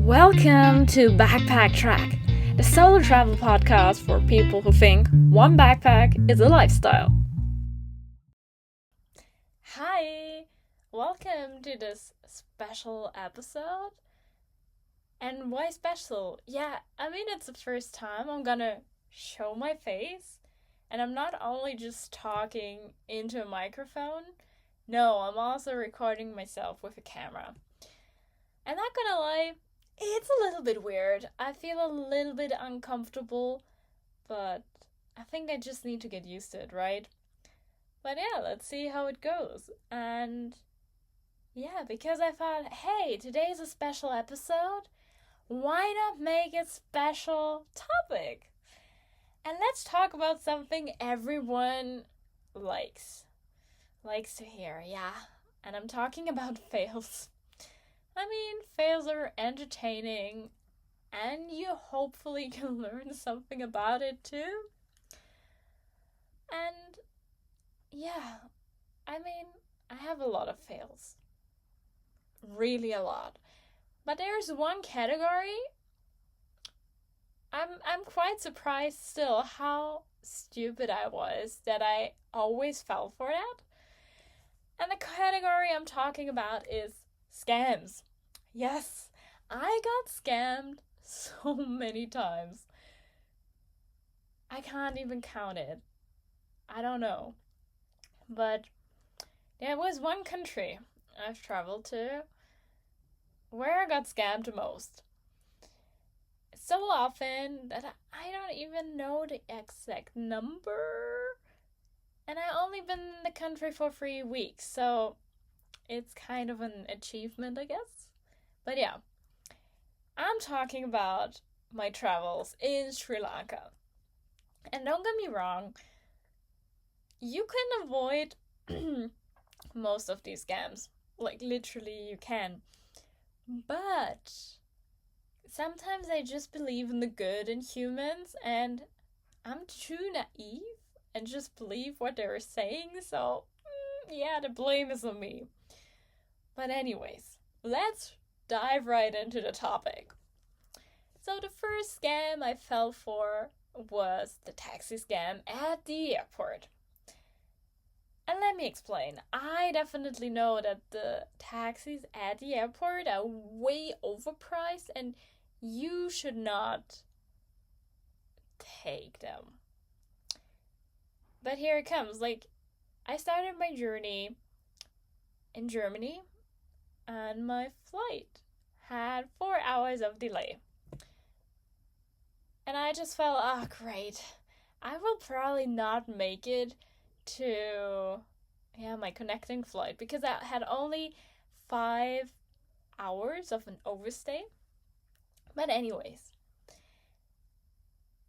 Welcome to BackPackTrack, the solo travel podcast for people who think one backpack is a lifestyle. Hi, welcome to this special episode. And why special? It's the first time I'm gonna show my face, and I'm not only just talking into a microphone, no, I'm also recording myself with a camera. I'm not gonna lie, it's a little bit weird. I feel a little bit uncomfortable, but I think I just need to get used to it, right? But yeah, let's see how it goes. And yeah, because I thought, hey, today's a special episode. Why not make it special topic? And let's talk about something everyone likes to hear, yeah. And I'm talking about fails. Fails are entertaining, and you hopefully can learn something about it too. And yeah, I have a lot of fails. Really a lot. But there's one category. I'm quite surprised still how stupid I was that I always fell for that. And the category I'm talking about is scams. Yes, I got scammed so many times. I can't even count it. I don't know. But there was one country I've traveled to where I got scammed the most. So often that I don't even know the exact number. And I only been in the country for 3 weeks, so it's kind of an achievement, I guess. But yeah, I'm talking about my travels in Sri Lanka. And don't get me wrong, you can avoid most of these scams. Like, literally, you can. But sometimes I just believe in the good in humans, and I'm too naive and just believe what they're saying, so yeah, the blame is on me. But anyways, let's dive right into the topic. So the first scam I fell for was the taxi scam at the airport. And let me explain. I definitely know that the taxis at the airport are way overpriced and you should not take them. But here it comes. I started my journey in Germany and my flight had 4 hours of delay. And I just felt, great. I will probably not make it to my connecting flight because I had only 5 hours of an overstay. But anyways,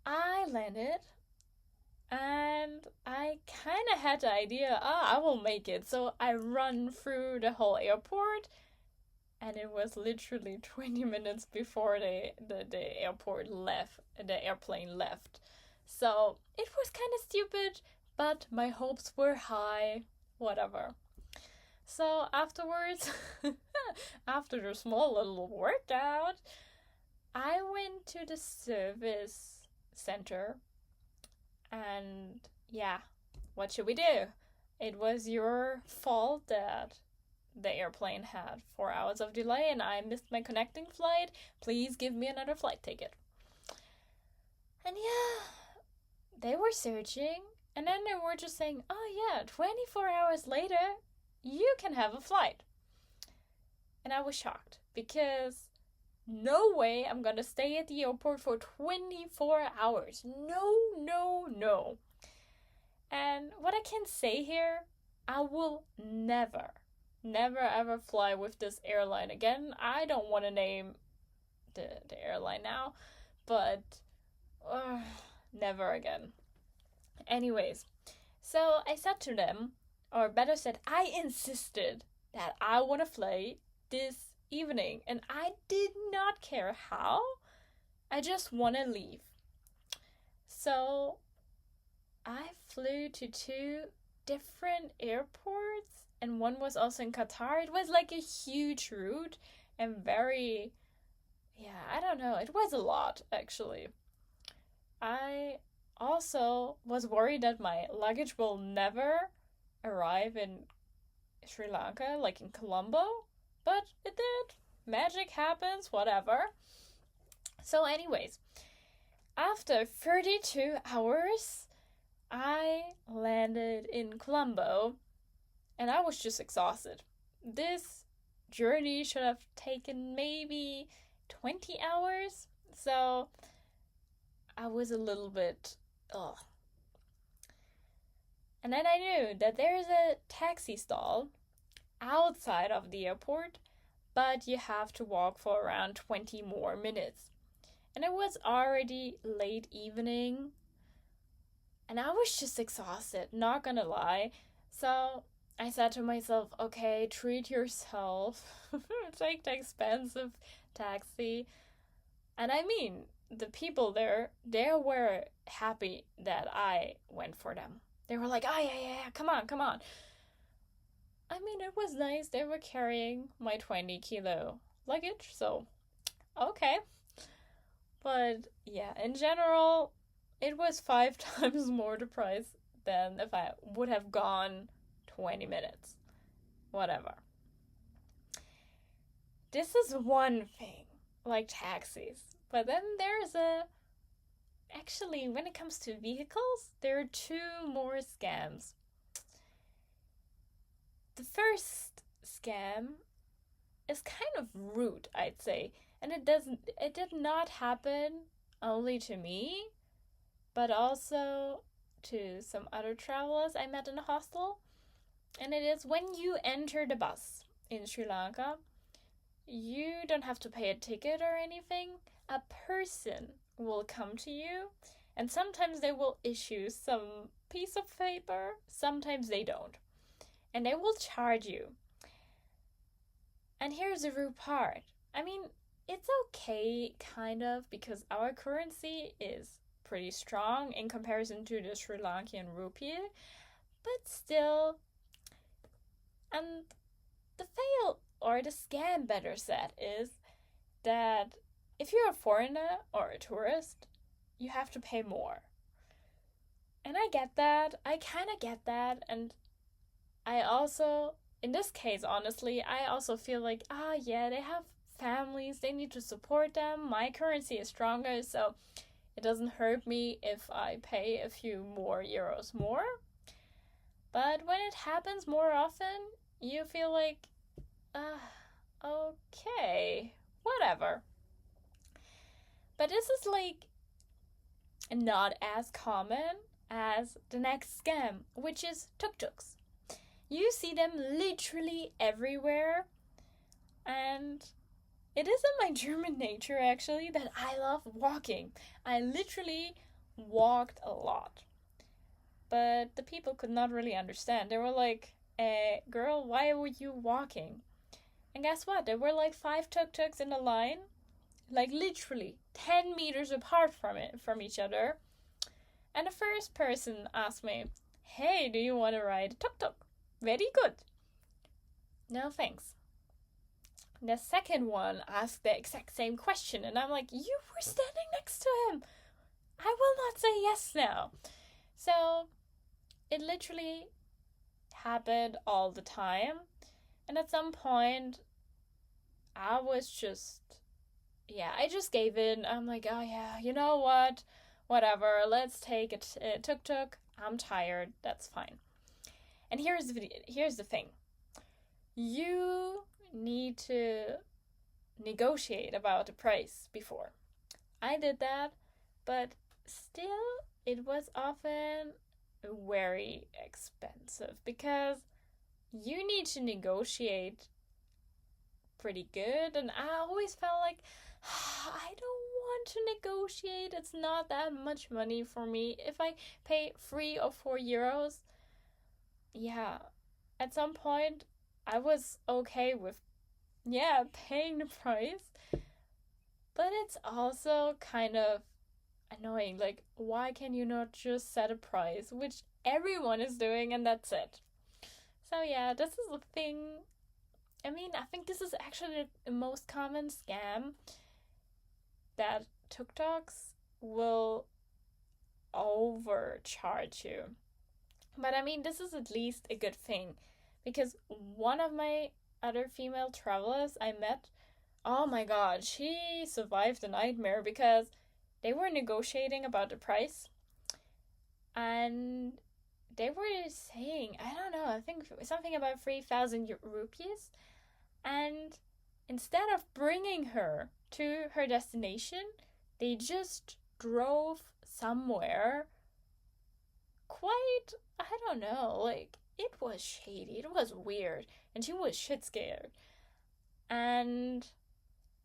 I landed and I kind of had the idea, I will make it. So I run through the whole airport, and it was literally 20 minutes before the airport left, the airplane left. So it was kind of stupid, but my hopes were high, whatever. So afterwards, after the small little workout, I went to the service center. And yeah, what should we do? It was your fault that the airplane had 4 hours of delay and I missed my connecting flight. Please give me another flight ticket. And yeah, they were searching, and then they were just saying, 24 hours later, you can have a flight. And I was shocked because no way I'm gonna stay at the airport for 24 hours. No. And what I can say here, I will never ever fly with this airline again. I don't want to name the airline now, but never again. Anyways, so I said to them, or better said, I insisted that I want to fly this evening, and I did not care how. I just want to leave. So I flew to 2 different airports, and one was also in Qatar. It was like a huge route and very yeah, I don't know. It was a lot, actually. I also was worried that my luggage will never arrive in Sri Lanka, like in Colombo, but it did. Magic happens, whatever. So, anyways, after 32 hours, I landed in Colombo and I was just exhausted. This journey should have taken maybe 20 hours, so I was a little bit ugh. And then I knew that there's a taxi stall outside of the airport, but you have to walk for around 20 more minutes. And it was already late evening, and I was just exhausted, not gonna lie. So I said to myself, okay, treat yourself, take the expensive taxi. And I mean, the people there, they were happy that I went for them. They were like, oh, yeah, come on, come on. I mean, it was nice. They were carrying my 20-kilo luggage, so okay. But yeah, in general, it was 5 times more the price than if I would have gone 20 minutes. Whatever. This is one thing, like taxis. But then there's a. Actually, when it comes to vehicles, there are two more scams. The first scam is kind of rude, I'd say. And it did not happen only to me, but also to some other travelers I met in the hostel. And it is when you enter the bus in Sri Lanka, you don't have to pay a ticket or anything. A person will come to you, and sometimes they will issue some piece of paper, sometimes they don't. And they will charge you. And here's the rude part. I mean, it's okay, kind of, because our currency is pretty strong in comparison to the Sri Lankan rupee, but still. And the fail, or the scam, better said, is that if you're a foreigner or a tourist, you have to pay more. And I get that. I kind of get that. And I also, in this case, honestly, I also feel like, yeah, they have families, they need to support them. My currency is stronger, so it doesn't hurt me if I pay a few more euros more. But when it happens more often, you feel like, okay, whatever. But this is like not as common as the next scam, which is tuk-tuks. You see them literally everywhere, and it is in my German nature actually that I love walking. I literally walked a lot. But the people could not really understand. They were like, girl, why were you walking? And guess what? There were like 5 tuk-tuks in a line, like literally 10 meters apart from each other. And the first person asked me, hey, do you want to ride a tuk-tuk? Very good. No thanks. The second one asked the exact same question, and I'm like, you were standing next to him. I will not say yes now. So it literally happened all the time. And at some point, I was just, I just gave in. I'm like, oh yeah, you know what? Whatever, let's take a tuk-tuk. I'm tired, that's fine. And here's the thing. You need to negotiate about the price before. I did that, but still, it was often very expensive because you need to negotiate pretty good, and I always felt like I don't want to negotiate. It's not that much money for me. If I pay 3 or 4 euros, yeah, at some point I was okay with paying the price. But it's also kind of annoying. Like, why can you not just set a price, which everyone is doing, and that's it? So yeah, this is a thing. I mean, I think this is actually the most common scam. that tuk-tuks will overcharge you. But I mean, this is at least a good thing because one of my other female travelers I met, oh my god, she survived the nightmare because they were negotiating about the price and they were saying, I don't know, I think something about 3,000 rupees. And instead of bringing her to her destination, they just drove somewhere quite, I don't know, like, it was shady, it was weird, and she was shit scared. And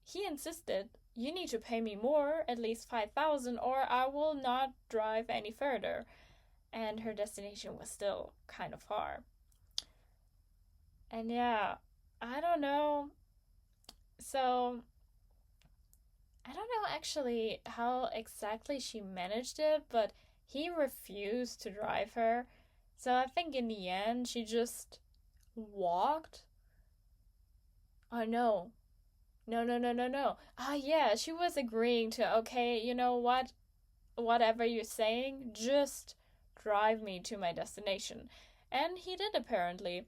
he insisted, you need to pay me more, at least 5,000, or I will not drive any further. And her destination was still kind of far. And yeah, I don't know. So, I don't know actually how exactly she managed it, but he refused to drive her. So I think in the end, she just walked. Oh no. No, no, no, no, no. Ah, yeah, she was agreeing to, okay, you know what? Whatever you're saying, just drive me to my destination. And he did apparently.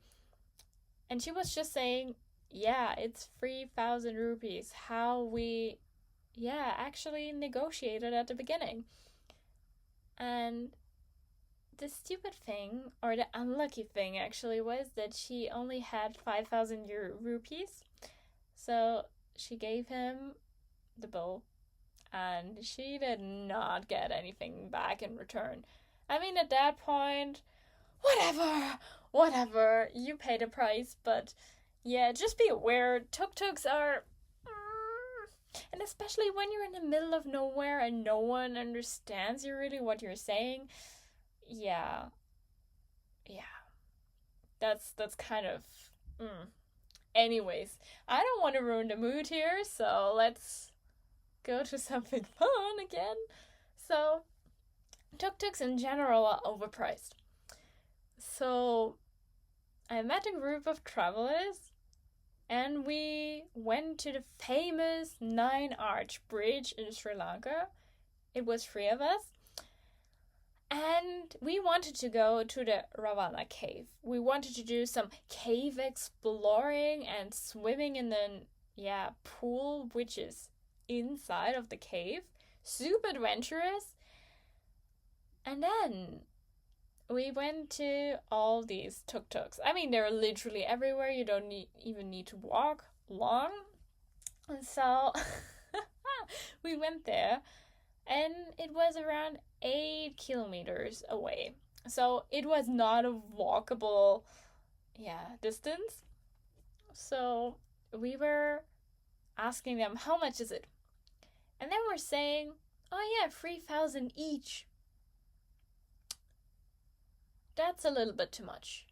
And she was just saying, yeah, it's 3,000 rupees. How we, yeah, actually negotiated at the beginning. And the stupid thing, or the unlucky thing actually, was that she only had 5,000 rupees. So she gave him the bill, and she did not get anything back in return. I mean, at that point, whatever, you pay the price, but yeah, just be aware, tuk-tuks are... And especially when you're in the middle of nowhere and no one understands you really what you're saying, yeah, that's kind of... Anyways, I don't want to ruin the mood here, so let's go to something fun again. So, tuk-tuks in general are overpriced. So, I met a group of travelers and we went to the famous Nine Arch Bridge in Sri Lanka. It was 3 of us. And we wanted to go to the Ravana cave. We wanted to do some cave exploring and swimming in the pool, which is inside of the cave. Super adventurous. And then we went to all these tuk-tuks. I mean, they're literally everywhere. You don't even need to walk long. And so we went there. And it was around 8 kilometers away. So it was not a walkable, distance. So we were asking them, how much is it? And they were saying, oh yeah, 3,000 each. That's a little bit too much.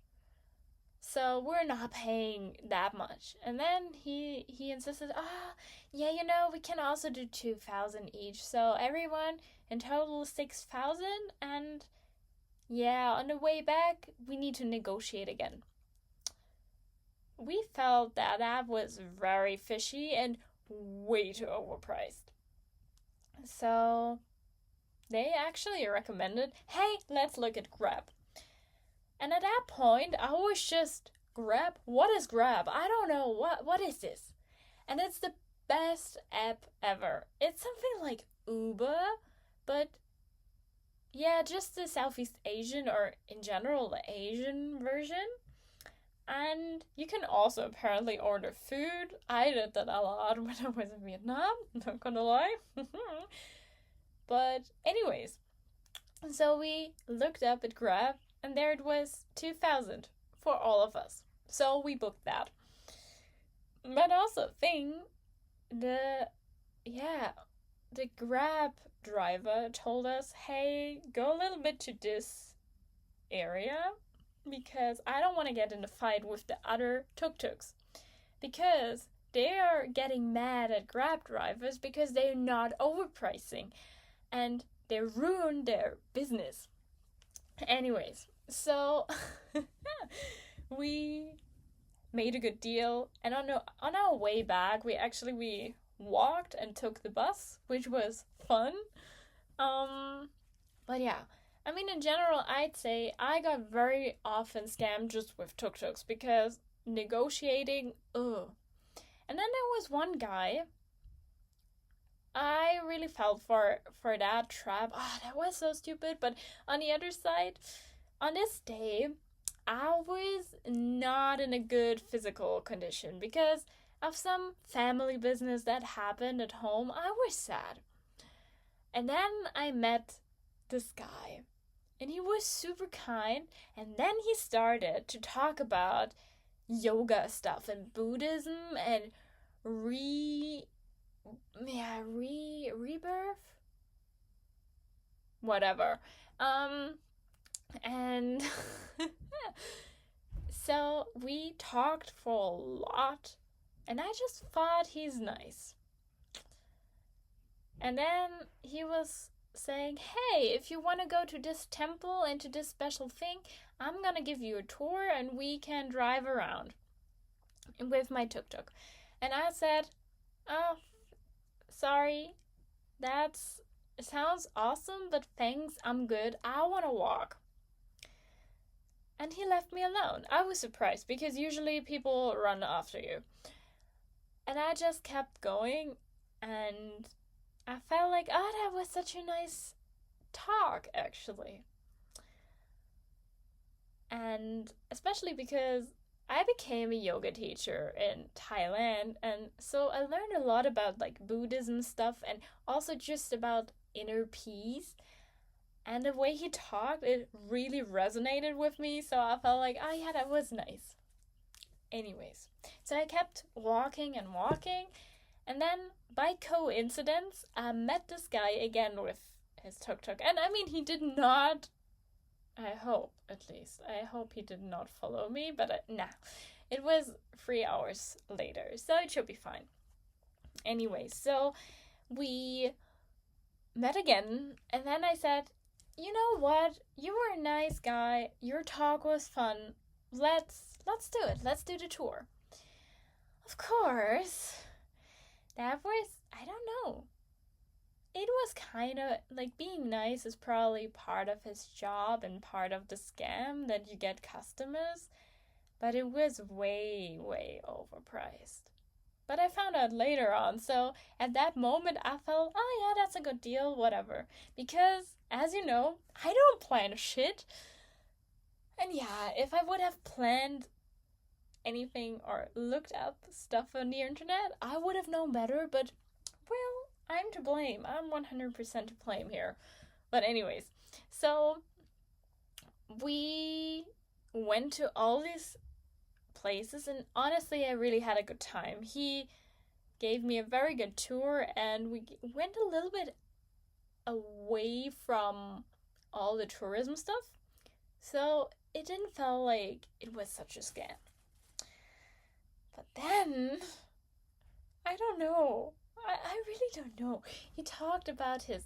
So we're not paying that much. And then he insisted, yeah, we can also do 2,000 each. So everyone in total 6,000. And yeah, on the way back, we need to negotiate again. We felt that was very fishy and way too overpriced. So they actually recommended, hey, let's look at Grab. And at that point, I was just, Grab? What is Grab? I don't know. What is this? And it's the best app ever. It's something like Uber, but yeah, just the Southeast Asian, or in general, the Asian version. And you can also apparently order food. I did that a lot when I was in Vietnam, not gonna lie. But anyways, so we looked up at Grab, and there it was, 2,000 for all of us. So we booked that. But also the Grab driver told us, hey, go a little bit to this area because I don't want to get in a fight with the other tuk-tuks. Because they are getting mad at Grab drivers because they're not overpricing. And they ruin their business. Anyways, so we made a good deal, and on our way back, we walked and took the bus, which was fun. But yeah, I mean, in general, I'd say I got very often scammed just with tuk-tuks because negotiating, ugh. And then there was one guy I really felt for that trap. Ah, that was so stupid. But on the other side, on this day, I was not in a good physical condition because of some family business that happened at home. I was sad. And then I met this guy, and he was super kind. And then he started to talk about yoga stuff and Buddhism and re rebirth, whatever. And so we talked for a lot, and I just thought he's nice. And then he was saying, hey, if you want to go to this temple and to this special thing, I'm gonna give you a tour and we can drive around with my tuk-tuk. And I said, oh, sorry, that sounds awesome, but thanks, I'm good. I want to walk. And he left me alone. I was surprised because usually people run after you. And I just kept going, and I felt like, oh, that was such a nice talk, actually. And especially because I became a yoga teacher in Thailand, and so I learned a lot about like Buddhism stuff and also just about inner peace. And the way he talked, it really resonated with me, so I felt like, oh yeah, that was nice. Anyways, so I kept walking and walking, and then by coincidence, I met this guy again with his tuk-tuk. And I mean, he did not, I hope at least, I hope he did not follow me, but nah. It was 3 hours later, so it should be fine. Anyway, so we met again, and then I said, you know what? You were a nice guy. Your talk was fun. Let's do it. Let's do the tour. Of course, that was, I don't know. It was kind of like being nice is probably part of his job and part of the scam that you get customers, but it was way, way overpriced. But I found out later on, so at that moment I felt, oh yeah, that's a good deal, whatever. Because, as you know, I don't plan shit. And yeah, if I would have planned anything or looked up stuff on the internet, I would have known better, but, well, I'm to blame. I'm 100% to blame here. But anyways, so we went to all these places, and honestly, I really had a good time. He gave me a very good tour, and we went a little bit away from all the tourism stuff, so it didn't feel like it was such a scam. But then, I don't know. I really don't know. He talked about his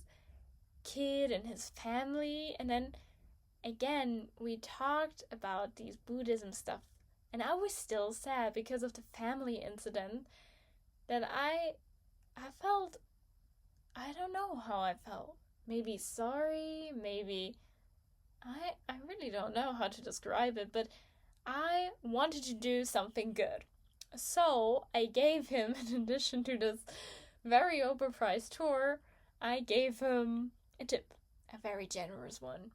kid and his family, and then again, we talked about these Buddhism stuff. And I was still sad because of the family incident that I felt, I don't know how I felt. Maybe sorry, maybe, I really don't know how to describe it, but I wanted to do something good. So I gave him, in addition to this very overpriced tour, I gave him a tip, a very generous one.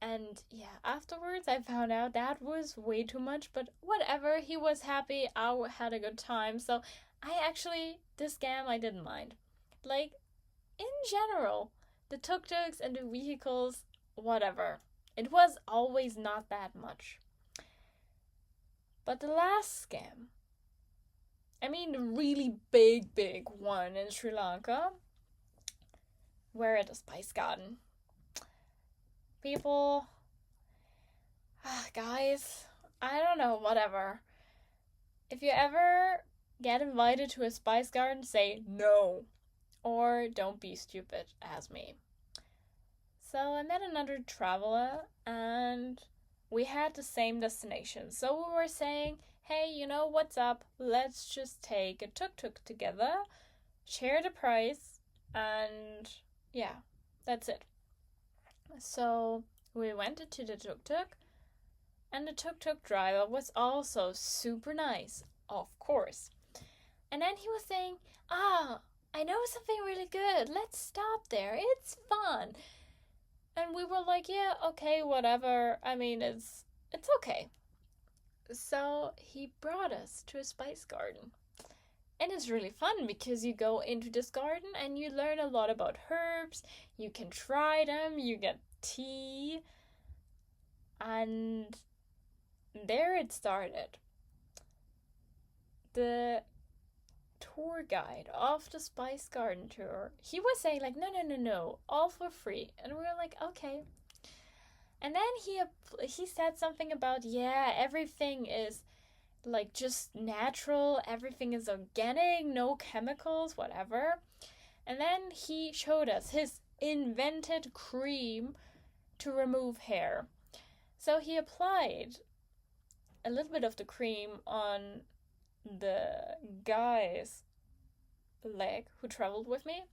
And yeah, afterwards I found out that was way too much, but whatever, he was happy, I had a good time, so this scam I didn't mind. Like, in general, the tuk-tuks and the vehicles, whatever. It was always not that much. But the last scam, I mean the really big one in Sri Lanka, we're at a spice garden. People, guys, I don't know, whatever. If you ever get invited to a spice garden, say no. Or don't be stupid as me. So I met another traveler, and we had the same destination. So we were saying, hey, you know what's up? Let's just take a tuk-tuk together, share the price, and yeah, that's it. So we went to the tuk-tuk, and the tuk-tuk driver was also super nice, of course. And then he was saying, I know something really good. Let's stop there. It's fun. And we were like, yeah, okay, whatever. I mean, it's okay. So he brought us to a spice garden. And it's really fun because you go into this garden and you learn a lot about herbs. You can try them, you get tea. And there it started. The tour guide of the spice garden tour, he was saying like, no, all for free. And we were like, okay. And then he said something about, yeah, everything is like just natural, everything is organic, no chemicals, whatever. And then he showed us his invented cream to remove hair. So he applied a little bit of the cream on the guy's leg who traveled with me.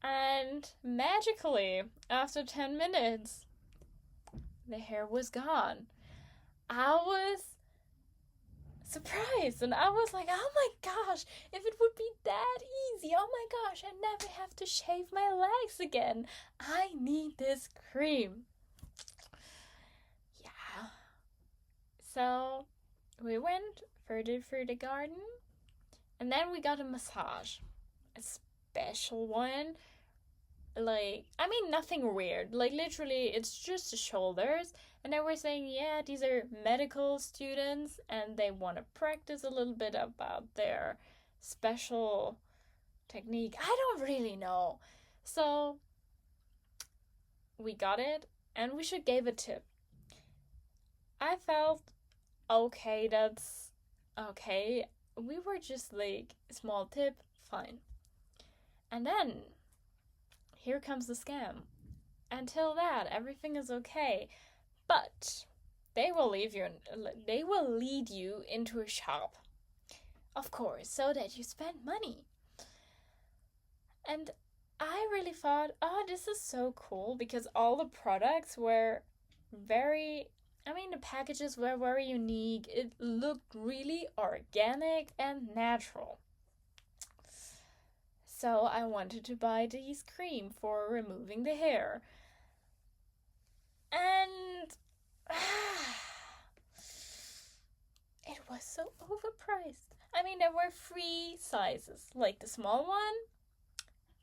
And magically, after 10 minutes, the hair was gone. I was surprised and I was like, oh my gosh, if it would be that easy, oh my gosh, I never have to shave my legs again. I need this cream. Yeah. So we went further through the garden and then we got a massage. A special one. Like, I mean, nothing weird. Like, literally, it's just the shoulders. And they were saying, yeah, these are medical students and they want to practice a little bit about their special technique. I don't really know. So, we got it and we should give a tip. I felt, okay, that's okay. We were just like, small tip, fine. And then here comes the scam. Until that, everything is okay. But they will lead you into a shop. Of course, so that you spend money. And I really thought, this is so cool because all the products were the packages were very unique. It looked really organic and natural. So I wanted to buy this cream for removing the hair. And it was so overpriced. I mean, there were 3 sizes, like the small one,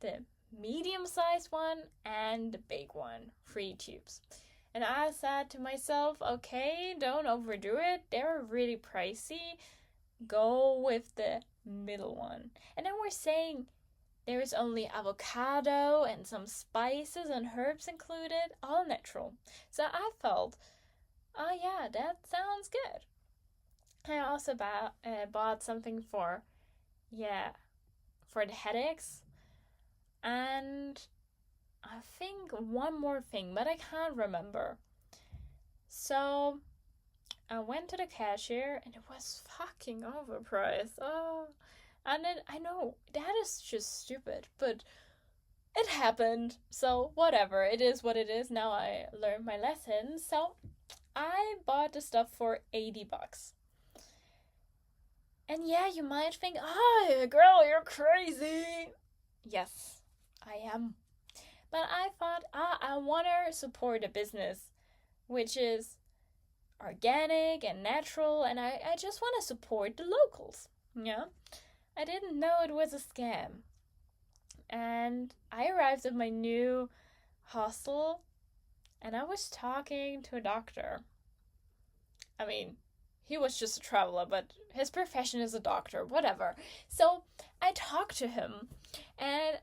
the medium-sized one, and the big one, 3 tubes. And I said to myself, okay, don't overdo it. They're really pricey. Go with the middle one. And then we're saying there is only avocado and some spices and herbs included, all natural. So I felt, oh yeah, that sounds good. I also bought something for the headaches. And I think one more thing, but I can't remember. So I went to the cashier and it was fucking overpriced. Oh. And then, I know, that is just stupid, but it happened, so whatever, it is what it is. Now I learned my lesson, so I bought the stuff for $80. And yeah, you might think, girl, you're crazy. Yes, I am. But I thought, I want to support a business which is organic and natural, and I just want to support the locals, yeah? I didn't know it was a scam. And I arrived at my new hostel and I was talking to a doctor. I mean, he was just a traveler, but his profession is a doctor, whatever. So I talked to him and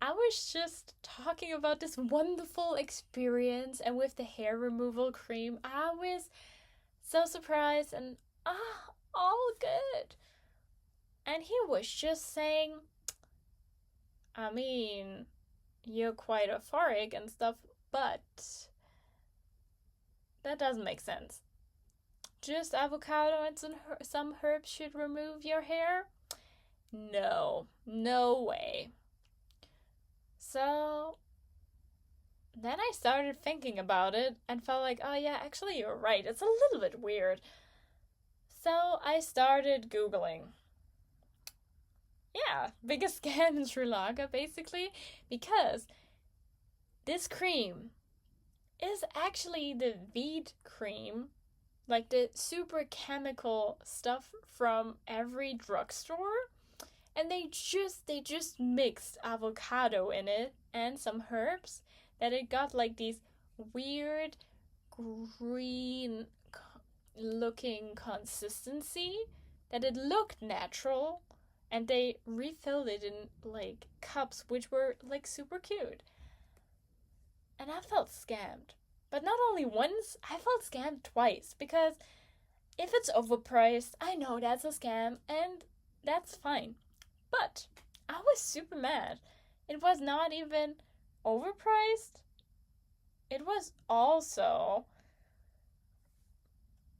I was just talking about this wonderful experience, and with the hair removal cream, I was so surprised and all good. And he was just saying, I mean, you're quite euphoric and stuff, but that doesn't make sense. just avocado and some herbs should remove your hair? No, no way. So then I started thinking about it and felt like, oh yeah, actually you're right. It's a little bit weird. So I started Googling. Yeah, biggest scam in Sri Lanka, basically, because this cream is actually the wheat cream, like the super chemical stuff from every drugstore. And they just mixed avocado in it and some herbs that it got like these weird green looking consistency that it looked natural, and they refilled it in like cups which were like super cute. And I felt scammed. But not only once, I felt scammed twice, because if it's overpriced, I know that's a scam and that's fine. But I was super mad. It was not even overpriced. It was also,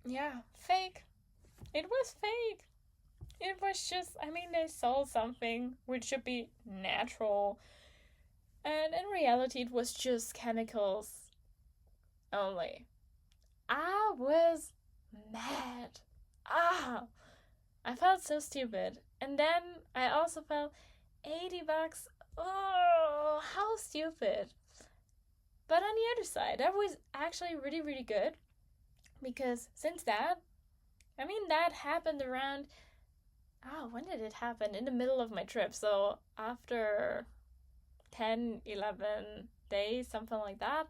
yeah, fake. It was fake. It was just, I mean, they sold something which should be natural. And in reality, it was just chemicals only. I was mad. I felt so stupid. And then I also felt $80. Oh, how stupid. But on the other side, that was actually really, really good. Because since that, I mean, that happened around, when did it happen? In the middle of my trip. So after 10, 11 days, something like that.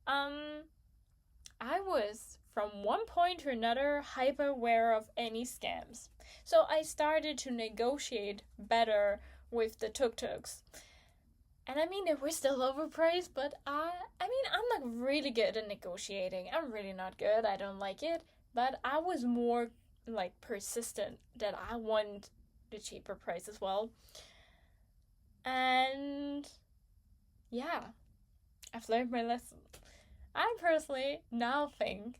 I was from one point to another hyper aware of any scams. So I started to negotiate better with the tuk-tuks. And I mean, they were still overpriced, but I'm not really good at negotiating. I'm really not good. I don't like it. But I was more like persistent that I want the cheaper price as well. And yeah, I've learned my lesson. I personally now think,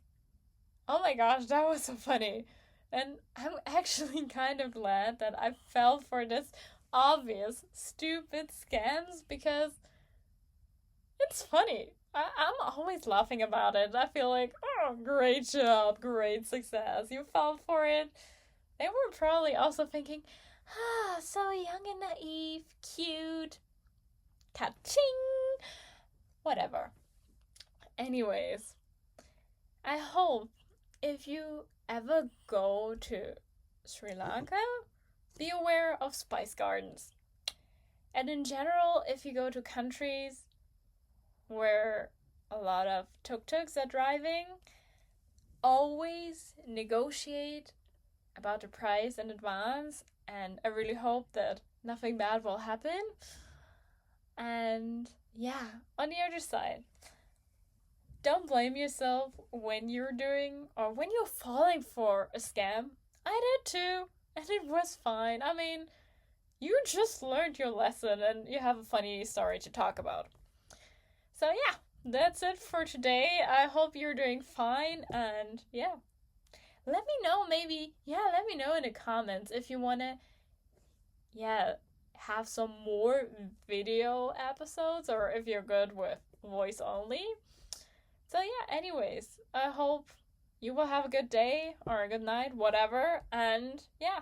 oh my gosh, that was so funny. And I'm actually kind of glad that I fell for this obvious, stupid scams, because it's funny. I'm always laughing about it. I feel like, oh, great job, great success. You fell for it. They were probably also thinking, so young and naive, cute, ka-ching, whatever. Anyways, I hope if you ever go to Sri Lanka, be aware of spice gardens. And in general, if you go to countries where a lot of tuk-tuks are driving, always negotiate about the price in advance, and I really hope that nothing bad will happen. And yeah, on the other side, don't blame yourself when you're doing or when you're falling for a scam. I did too, and it was fine. I mean, you just learned your lesson and you have a funny story to talk about. So yeah, that's it for today. I hope you're doing fine, and yeah. Let me know let me know in the comments if you want to, have some more video episodes, or if you're good with voice only. So yeah, anyways, I hope you will have a good day or a good night, whatever, and yeah,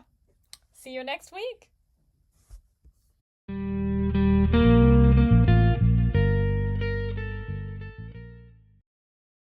see you next week.